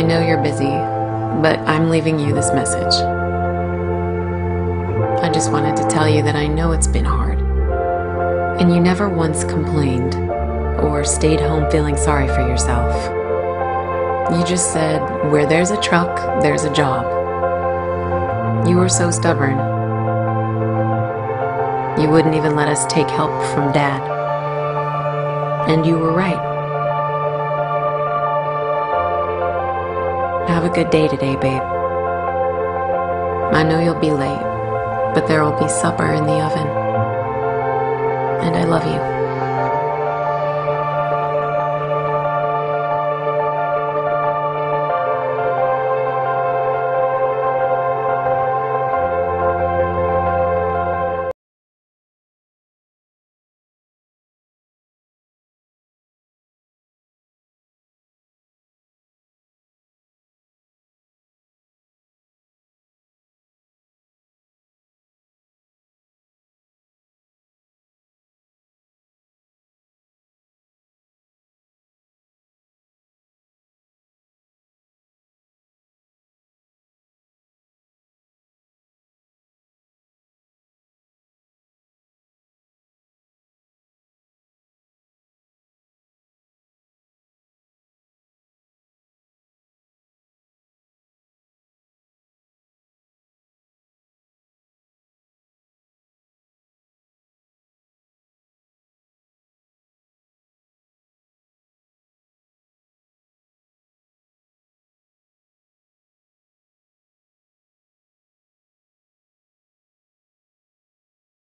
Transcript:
I know you're busy, but I'm leaving you this message. I just wanted to tell you that I know it's been hard, and you never once complained or stayed home feeling sorry for yourself. You just said, where there's a truck, there's a job. You were so stubborn. You wouldn't even let us take help from Dad. And you were right. Have a good day today, babe. I know you'll be late, but there will be supper in the oven. And I love you.